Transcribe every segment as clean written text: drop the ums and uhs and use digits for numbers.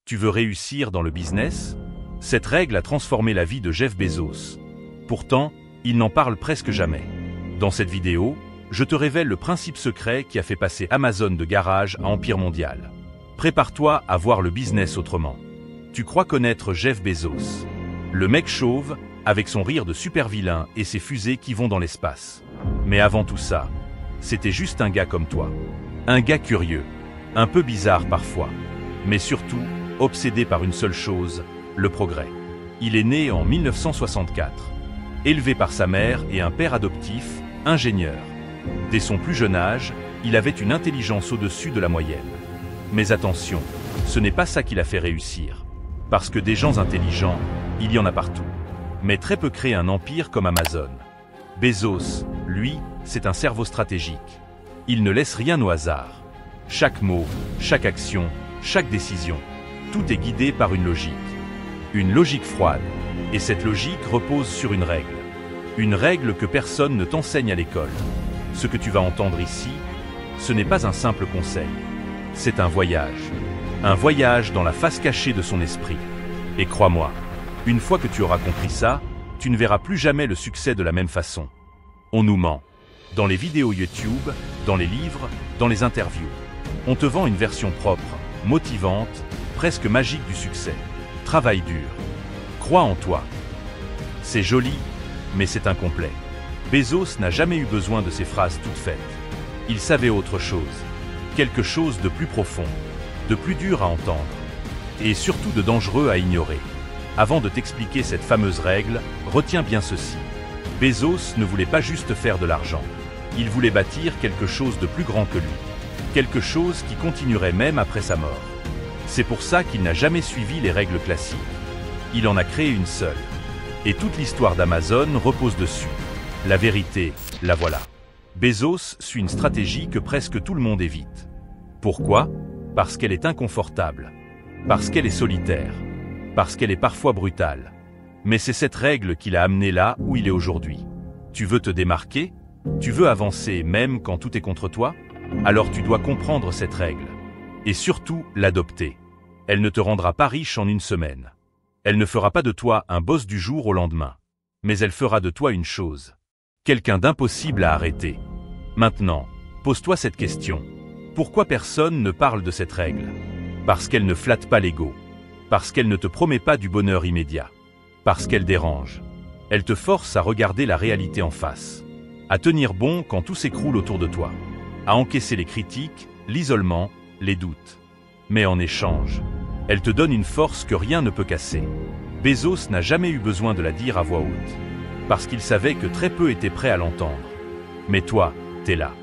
Tu veux réussir dans le business? Cette règle a transformé la vie de Jeff Bezos. Pourtant, il n'en parle presque jamais. Dans cette vidéo, je te révèle le principe secret qui a fait passer Amazon de garage à empire mondial. Prépare-toi à voir le business autrement. Tu crois connaître Jeff Bezos, le mec chauve, avec son rire de super vilain et ses fusées qui vont dans l'espace. Mais avant tout ça, c'était juste un gars comme toi. Un gars curieux, un peu bizarre parfois, mais surtout obsédé par une seule chose, le progrès. Il est né en 1964, élevé par sa mère et un père adoptif, ingénieur. Dès son plus jeune âge, il avait une intelligence au-dessus de la moyenne. Mais attention, ce n'est pas ça qui l'a fait réussir. Parce que des gens intelligents, il y en a partout. Mais très peu créent un empire comme Amazon. Bezos, lui, c'est un cerveau stratégique. Il ne laisse rien au hasard. Chaque mot, chaque action, chaque décision, tout est guidé par une logique. Une logique froide. Et cette logique repose sur une règle. Une règle que personne ne t'enseigne à l'école. Ce que tu vas entendre ici, ce n'est pas un simple conseil. C'est un voyage. Un voyage dans la face cachée de son esprit. Et crois-moi, une fois que tu auras compris ça, tu ne verras plus jamais le succès de la même façon. On nous ment. Dans les vidéos YouTube, dans les livres, dans les interviews. On te vend une version propre, motivante, presque magique du succès. Travaille dur. Crois en toi. C'est joli, mais c'est incomplet. Bezos n'a jamais eu besoin de ces phrases toutes faites. Il savait autre chose. Quelque chose de plus profond, de plus dur à entendre, et surtout de dangereux à ignorer. Avant de t'expliquer cette fameuse règle, retiens bien ceci. Bezos ne voulait pas juste faire de l'argent. Il voulait bâtir quelque chose de plus grand que lui. Quelque chose qui continuerait même après sa mort. C'est pour ça qu'il n'a jamais suivi les règles classiques. Il en a créé une seule. Et toute l'histoire d'Amazon repose dessus. La vérité, la voilà. Bezos suit une stratégie que presque tout le monde évite. Pourquoi? Parce qu'elle est inconfortable. Parce qu'elle est solitaire. Parce qu'elle est parfois brutale. Mais c'est cette règle qui l'a amené là où il est aujourd'hui. Tu veux te démarquer? Tu veux avancer même quand tout est contre toi? Alors tu dois comprendre cette règle. Et surtout, l'adopter. Elle ne te rendra pas riche en une semaine. Elle ne fera pas de toi un boss du jour au lendemain. Mais elle fera de toi une chose. Quelqu'un d'impossible à arrêter. Maintenant, pose-toi cette question. Pourquoi personne ne parle de cette règle? Parce qu'elle ne flatte pas l'ego. Parce qu'elle ne te promet pas du bonheur immédiat. Parce qu'elle dérange. Elle te force à regarder la réalité en face. À tenir bon quand tout s'écroule autour de toi. À encaisser les critiques, l'isolement, les doutes. Mais en échange, elle te donne une force que rien ne peut casser. Bezos n'a jamais eu besoin de la dire à voix haute. Parce qu'il savait que très peu étaient prêts à l'entendre. Mais toi, t'es là.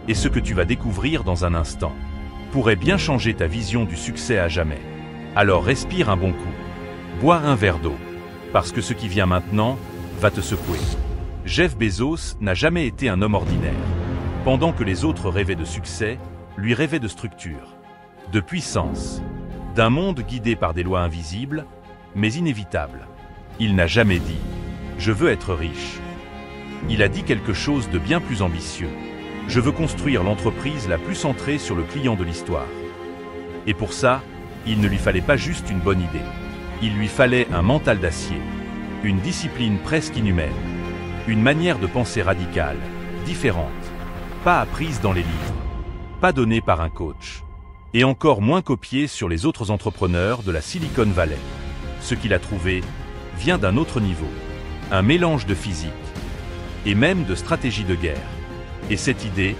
Et ce que tu vas découvrir dans un instant pourrait bien changer ta vision du succès à jamais. Alors respire un bon coup. Bois un verre d'eau. Parce que ce qui vient maintenant va te secouer. Jeff Bezos n'a jamais été un homme ordinaire. Pendant que les autres rêvaient de succès, lui rêvait de structure, de puissance, d'un monde guidé par des lois invisibles, mais inévitables. Il n'a jamais dit « Je veux être riche ». Il a dit quelque chose de bien plus ambitieux. « Je veux construire l'entreprise la plus centrée sur le client de l'histoire ». Et pour ça, il ne lui fallait pas juste une bonne idée. Il lui fallait un mental d'acier, une discipline presque inhumaine, une manière de penser radicale, différente, pas apprise dans les livres, pas donnée par un coach, et encore moins copiée sur les autres entrepreneurs de la Silicon Valley. Ce qu'il a trouvé vient d'un autre niveau, un mélange de physique, et même de stratégie de guerre. Et cette idée,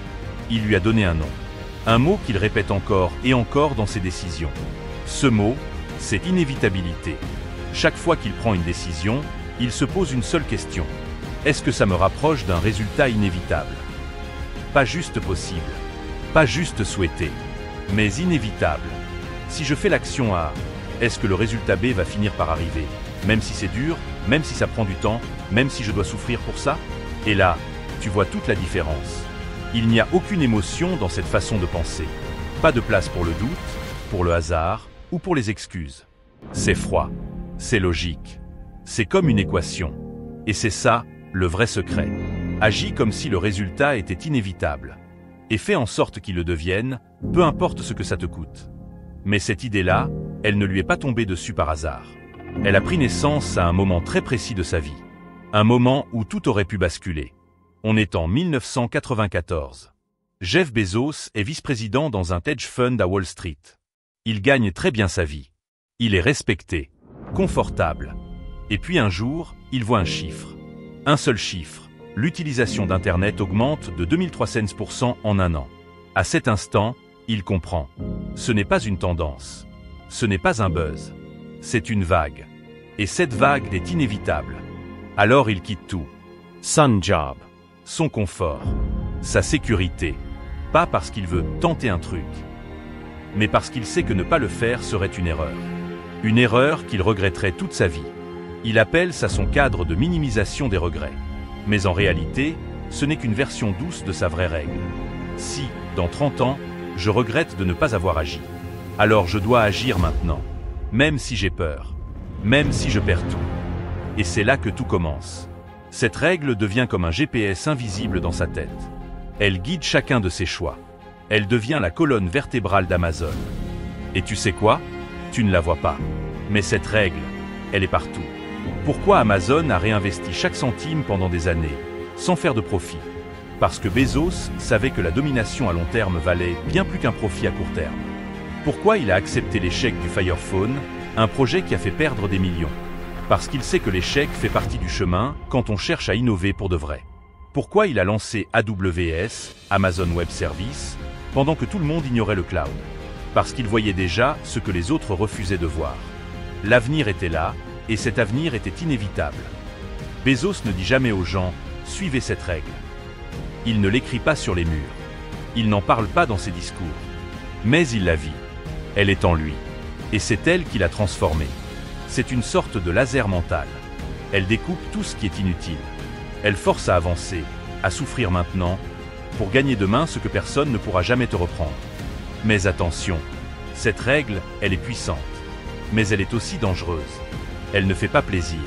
il lui a donné un nom, un mot qu'il répète encore et encore dans ses décisions. Ce mot, c'est inévitabilité. Chaque fois qu'il prend une décision, il se pose une seule question. Est-ce que ça me rapproche d'un résultat inévitable? Pas juste possible, pas juste souhaité, mais inévitable. Si je fais l'action A, est-ce que le résultat B va finir par arriver? Même si c'est dur, même si ça prend du temps, même si je dois souffrir pour ça? Et là, tu vois toute la différence. Il n'y a aucune émotion dans cette façon de penser. Pas de place pour le doute, pour le hasard ou pour les excuses. C'est froid, c'est logique, c'est comme une équation. Et c'est ça, le vrai secret. Agis comme si le résultat était inévitable. Et fais en sorte qu'il le devienne, peu importe ce que ça te coûte. Mais cette idée-là, elle ne lui est pas tombée dessus par hasard. Elle a pris naissance à un moment très précis de sa vie. Un moment où tout aurait pu basculer. On est en 1994. Jeff Bezos est vice-président dans un hedge fund à Wall Street. Il gagne très bien sa vie. Il est respecté, confortable. Et puis un jour, il voit un chiffre. Un seul chiffre. L'utilisation d'Internet augmente de 2300% en un an. À cet instant, il comprend. Ce n'est pas une tendance. Ce n'est pas un buzz. C'est une vague. Et cette vague est inévitable. Alors il quitte tout. Son job. Son confort. Sa sécurité. Pas parce qu'il veut tenter un truc, mais parce qu'il sait que ne pas le faire serait une erreur. Une erreur qu'il regretterait toute sa vie. Il appelle ça son cadre de minimisation des regrets. Mais en réalité, ce n'est qu'une version douce de sa vraie règle. Si, dans 30 ans, je regrette de ne pas avoir agi, alors je dois agir maintenant, même si j'ai peur, même si je perds tout. Et c'est là que tout commence. Cette règle devient comme un GPS invisible dans sa tête. Elle guide chacun de ses choix. Elle devient la colonne vertébrale d'Amazon. Et tu sais quoi? Tu ne la vois pas. Mais cette règle, elle est partout. Pourquoi Amazon a réinvesti chaque centime pendant des années, sans faire de profit? Parce que Bezos savait que la domination à long terme valait bien plus qu'un profit à court terme. Pourquoi il a accepté l'échec du Fire Phone, un projet qui a fait perdre des millions? Parce qu'il sait que l'échec fait partie du chemin quand on cherche à innover pour de vrai. Pourquoi il a lancé AWS, Amazon Web Services, pendant que tout le monde ignorait le cloud? Parce qu'il voyait déjà ce que les autres refusaient de voir. L'avenir était là, et cet avenir était inévitable. Bezos ne dit jamais aux gens « suivez cette règle ». Il ne l'écrit pas sur les murs. Il n'en parle pas dans ses discours. Mais il la vit. Elle est en lui. Et c'est elle qui l'a transformée. C'est une sorte de laser mental. Elle découpe tout ce qui est inutile. Elle force à avancer, à souffrir maintenant, pour gagner demain ce que personne ne pourra jamais te reprendre. Mais attention, cette règle, elle est puissante. Mais elle est aussi dangereuse. Elle ne fait pas plaisir.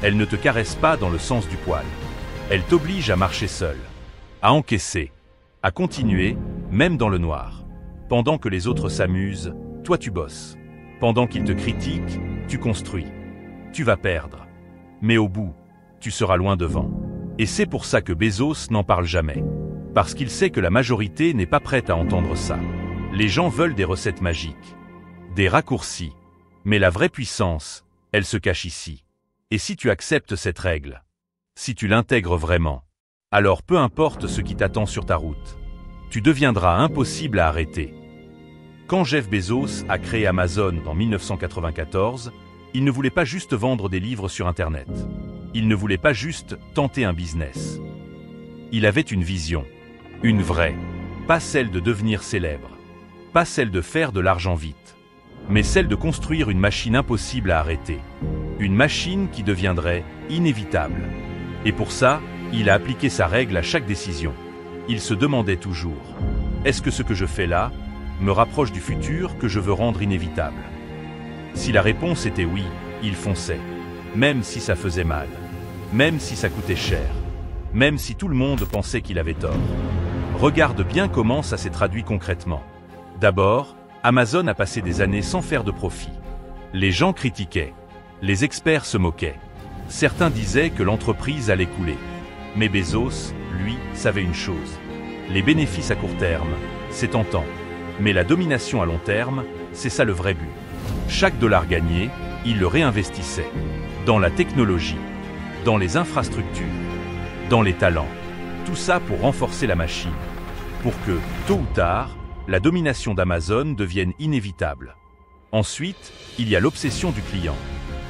Elle ne te caresse pas dans le sens du poil. Elle t'oblige à marcher seul, à encaisser, à continuer, même dans le noir. Pendant que les autres s'amusent, toi tu bosses. Pendant qu'ils te critiquent, tu construis. Tu vas perdre. Mais au bout, tu seras loin devant. Et c'est pour ça que Bezos n'en parle jamais. Parce qu'il sait que la majorité n'est pas prête à entendre ça. Les gens veulent des recettes magiques, des raccourcis. Mais la vraie puissance, elle se cache ici. Et si tu acceptes cette règle, si tu l'intègres vraiment, alors peu importe ce qui t'attend sur ta route, tu deviendras impossible à arrêter. Quand Jeff Bezos a créé Amazon en 1994, il ne voulait pas juste vendre des livres sur Internet. Il ne voulait pas juste tenter un business. Il avait une vision, une vraie, pas celle de devenir célèbre, pas celle de faire de l'argent vite, mais celle de construire une machine impossible à arrêter, une machine qui deviendrait inévitable. Et pour ça, il a appliqué sa règle à chaque décision. Il se demandait toujours, est-ce que ce que je fais là me rapproche du futur que je veux rendre inévitable? Si la réponse était oui, il fonçait, même si ça faisait mal, même si ça coûtait cher, même si tout le monde pensait qu'il avait tort. Regarde bien comment ça s'est traduit concrètement. D'abord, Amazon a passé des années sans faire de profit. Les gens critiquaient, les experts se moquaient. Certains disaient que l'entreprise allait couler. Mais Bezos, lui, savait une chose. Les bénéfices à court terme, c'est tentant. Mais la domination à long terme, c'est ça le vrai but. Chaque dollar gagné, il le réinvestissait. Dans la technologie, dans les infrastructures, dans les talents. Tout ça pour renforcer la machine. Pour que, tôt ou tard, la domination d'Amazon devienne inévitable. Ensuite, il y a l'obsession du client.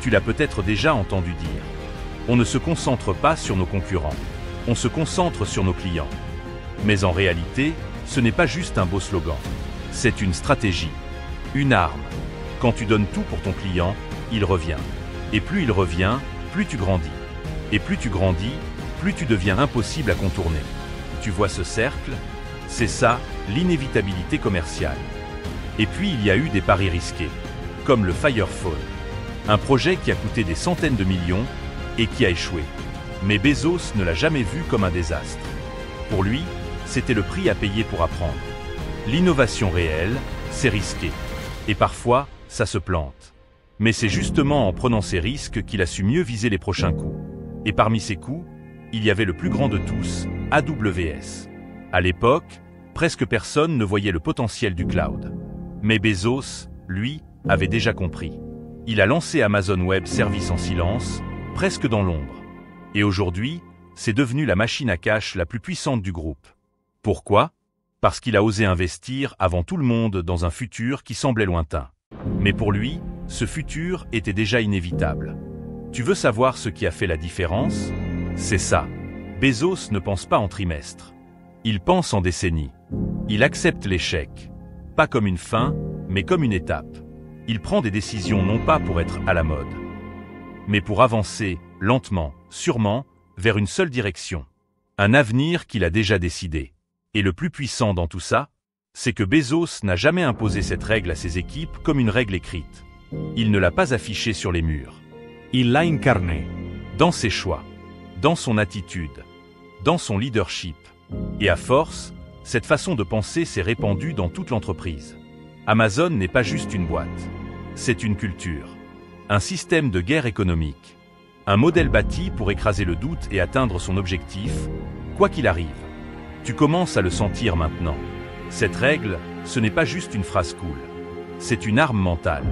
Tu l'as peut-être déjà entendu dire. On ne se concentre pas sur nos concurrents. On se concentre sur nos clients. Mais en réalité, ce n'est pas juste un beau slogan. C'est une stratégie, une arme. Quand tu donnes tout pour ton client, il revient. Et plus il revient, plus tu grandis. Et plus tu grandis, plus tu deviens impossible à contourner. Tu vois ce cercle? C'est ça, l'inévitabilité commerciale. Et puis il y a eu des paris risqués, comme le Fire Phone. Un projet qui a coûté des centaines de millions et qui a échoué. Mais Bezos ne l'a jamais vu comme un désastre. Pour lui, c'était le prix à payer pour apprendre. L'innovation réelle, c'est risqué. Et parfois, ça se plante. Mais c'est justement en prenant ces risques qu'il a su mieux viser les prochains coups. Et parmi ces coups, il y avait le plus grand de tous, AWS. À l'époque, presque personne ne voyait le potentiel du cloud. Mais Bezos, lui, avait déjà compris. Il a lancé Amazon Web Services en silence, presque dans l'ombre. Et aujourd'hui, c'est devenu la machine à cash la plus puissante du groupe. Pourquoi ? Parce qu'il a osé investir avant tout le monde dans un futur qui semblait lointain. Mais pour lui, ce futur était déjà inévitable. Tu veux savoir ce qui a fait la différence ? C'est ça. Bezos ne pense pas en trimestres. Il pense en décennies. Il accepte l'échec. Pas comme une fin, mais comme une étape. Il prend des décisions non pas pour être à la mode, mais pour avancer, lentement, sûrement, vers une seule direction. Un avenir qu'il a déjà décidé. Et le plus puissant dans tout ça, c'est que Bezos n'a jamais imposé cette règle à ses équipes comme une règle écrite. Il ne l'a pas affichée sur les murs. Il l'a incarnée. Dans ses choix, dans son attitude, dans son leadership. Et à force, cette façon de penser s'est répandue dans toute l'entreprise. Amazon n'est pas juste une boîte. C'est une culture. Un système de guerre économique. Un modèle bâti pour écraser le doute et atteindre son objectif, quoi qu'il arrive. Tu commences à le sentir maintenant. Cette règle, ce n'est pas juste une phrase cool. C'est une arme mentale.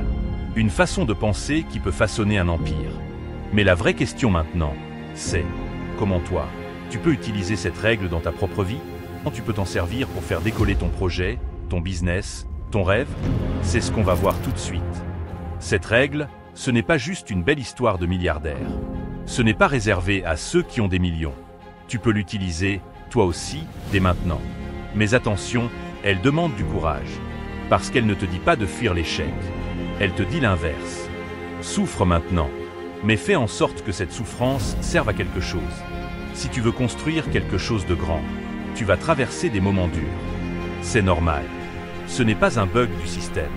Une façon de penser qui peut façonner un empire. Mais la vraie question maintenant, c'est comment toi, tu peux utiliser cette règle dans ta propre vie ? Comment tu peux t'en servir pour faire décoller ton projet, ton business, ton rêve ? C'est ce qu'on va voir tout de suite. Cette règle, ce n'est pas juste une belle histoire de milliardaire. Ce n'est pas réservé à ceux qui ont des millions. Tu peux l'utiliser, toi aussi, dès maintenant. Mais attention, elle demande du courage. Parce qu'elle ne te dit pas de fuir l'échec. Elle te dit l'inverse. Souffre maintenant. Mais fais en sorte que cette souffrance serve à quelque chose. Si tu veux construire quelque chose de grand, tu vas traverser des moments durs. C'est normal. Ce n'est pas un bug du système.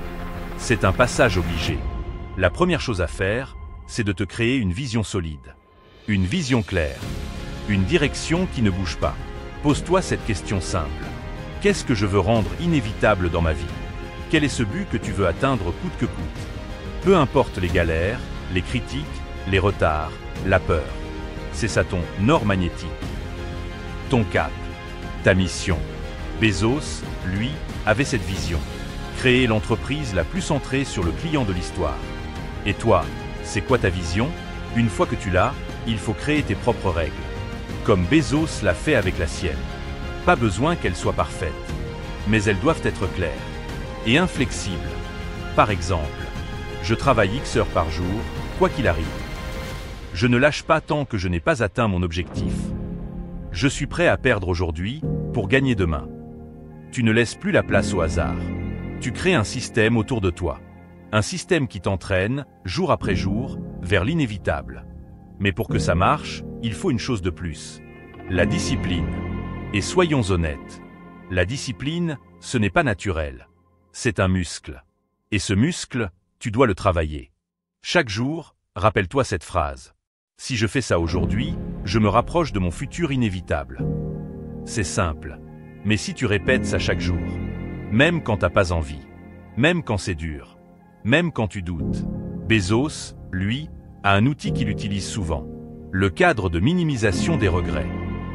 C'est un passage obligé. La première chose à faire, c'est de te créer une vision solide. Une vision claire. Une direction qui ne bouge pas. Pose-toi cette question simple. Qu'est-ce que je veux rendre inévitable dans ma vie ? Quel est ce but que tu veux atteindre coûte que coûte ? Peu importe les galères, les critiques, les retards, la peur. C'est ça ton nord magnétique. Ton cap. Ta mission. Bezos, lui, avait cette vision. Créer l'entreprise la plus centrée sur le client de l'histoire. Et toi, c'est quoi ta vision ? Une fois que tu l'as, il faut créer tes propres règles. Comme Bezos l'a fait avec la sienne. Pas besoin qu'elles soient parfaites. Mais elles doivent être claires. Et inflexibles. Par exemple, je travaille X heures par jour, quoi qu'il arrive. Je ne lâche pas tant que je n'ai pas atteint mon objectif. Je suis prêt à perdre aujourd'hui, pour gagner demain. Tu ne laisses plus la place au hasard. Tu crées un système autour de toi. Un système qui t'entraîne, jour après jour, vers l'inévitable. Mais pour que ça marche, il faut une chose de plus. La discipline. Et soyons honnêtes. La discipline, ce n'est pas naturel. C'est un muscle. Et ce muscle, tu dois le travailler. Chaque jour, rappelle-toi cette phrase. Si je fais ça aujourd'hui, je me rapproche de mon futur inévitable. C'est simple. Mais si tu répètes ça chaque jour, même quand t'as pas envie, même quand c'est dur, même quand tu doutes, Bezos, lui, a un outil qu'il utilise souvent. Le cadre de minimisation des regrets.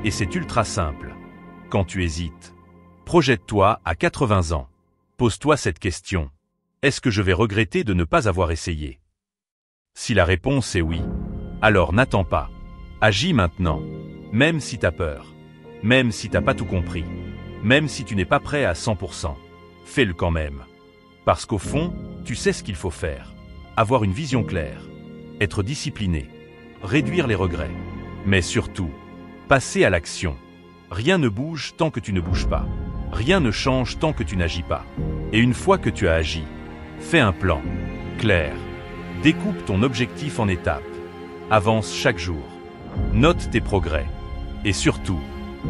Et c'est ultra simple. Quand tu hésites, projette-toi à 80 ans. Pose-toi cette question. Est-ce que je vais regretter de ne pas avoir essayé ? Si la réponse est oui, alors n'attends pas. Agis maintenant. Même si t'as peur. Même si t'as pas tout compris. Même si tu n'es pas prêt à 100%. Fais-le quand même. Parce qu'au fond, tu sais ce qu'il faut faire. Avoir une vision claire. Être discipliné. Réduire les regrets. Mais surtout, passer à l'action. Rien ne bouge tant que tu ne bouges pas. Rien ne change tant que tu n'agis pas. Et une fois que tu as agi, fais un plan. Clair. Découpe ton objectif en étapes. Avance chaque jour. Note tes progrès. Et surtout,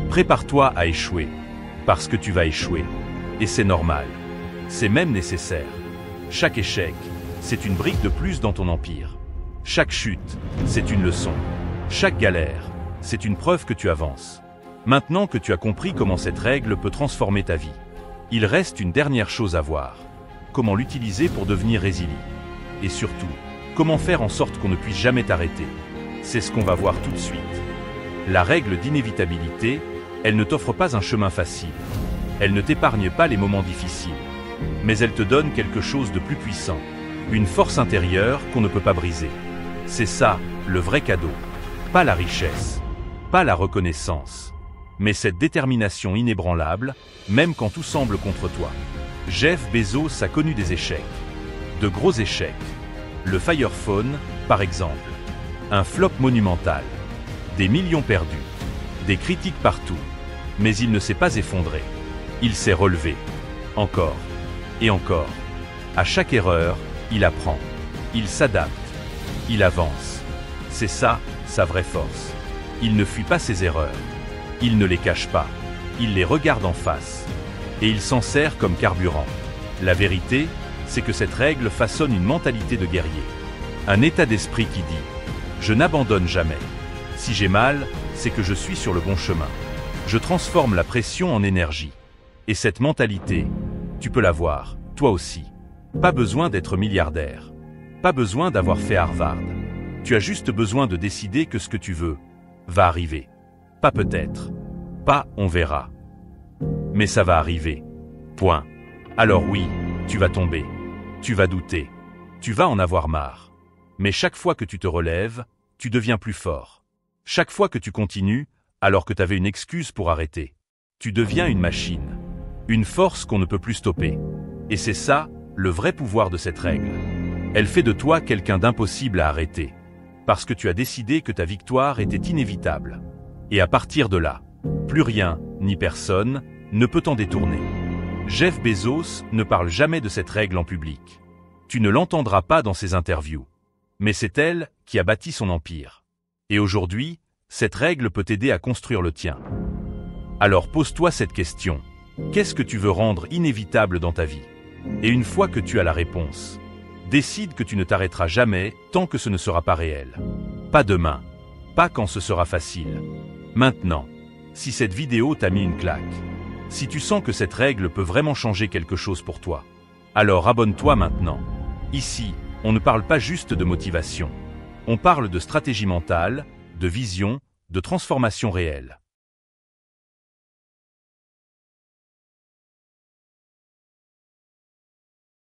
prépare-toi à échouer. Parce que tu vas échouer. Et c'est normal. C'est même nécessaire. Chaque échec, c'est une brique de plus dans ton empire. Chaque chute, c'est une leçon. Chaque galère, c'est une preuve que tu avances. Maintenant que tu as compris comment cette règle peut transformer ta vie, il reste une dernière chose à voir. comment l'utiliser pour devenir résilient. Et surtout, comment faire en sorte qu'on ne puisse jamais t'arrêter. C'est ce qu'on va voir tout de suite. La règle d'inévitabilité, elle ne t'offre pas un chemin facile. Elle ne t'épargne pas les moments difficiles. Mais elle te donne quelque chose de plus puissant. Une force intérieure qu'on ne peut pas briser. C'est ça, le vrai cadeau. Pas la richesse, pas la reconnaissance, mais cette détermination inébranlable, même quand tout semble contre toi. Jeff Bezos a connu des échecs. De gros échecs. Le Fire Phone, par exemple. Un flop monumental. Des millions perdus. Des critiques partout. Mais il ne s'est pas effondré. Il s'est relevé. Encore. Et encore. À chaque erreur, il apprend. Il s'adapte. Il avance. C'est ça, sa vraie force. Il ne fuit pas ses erreurs. Il ne les cache pas. Il les regarde en face. Et il s'en sert comme carburant. La vérité, c'est que cette règle façonne une mentalité de guerrier. Un état d'esprit qui dit « Je n'abandonne jamais. Si j'ai mal, c'est que je suis sur le bon chemin. Je transforme la pression en énergie. » Et cette mentalité, tu peux l'avoir, toi aussi. Pas besoin d'être milliardaire. Pas besoin d'avoir fait Harvard. Tu as juste besoin de décider que ce que tu veux va arriver. Pas peut-être. Pas on verra. Mais ça va arriver. Point. Alors oui, tu vas tomber. Tu vas douter. Tu vas en avoir marre. Mais chaque fois que tu te relèves, tu deviens plus fort. Chaque fois que tu continues, alors que tu avais une excuse pour arrêter, tu deviens une machine. Une force qu'on ne peut plus stopper. Et c'est ça, le vrai pouvoir de cette règle. Elle fait de toi quelqu'un d'impossible à arrêter. Parce que tu as décidé que ta victoire était inévitable. Et à partir de là, plus rien, ni personne, ne peut t'en détourner. Jeff Bezos ne parle jamais de cette règle en public. Tu ne l'entendras pas dans ses interviews. Mais c'est elle qui a bâti son empire. Et aujourd'hui, cette règle peut t'aider à construire le tien. Alors pose-toi cette question. Qu'est-ce que tu veux rendre inévitable dans ta vie? Et une fois que tu as la réponse, décide que tu ne t'arrêteras jamais tant que ce ne sera pas réel. Pas demain. Pas quand ce sera facile. Maintenant. Si cette vidéo t'a mis une claque. Si tu sens que cette règle peut vraiment changer quelque chose pour toi. Alors abonne-toi maintenant. Ici, on ne parle pas juste de motivation. On parle de stratégie mentale, de vision, de transformation réelle.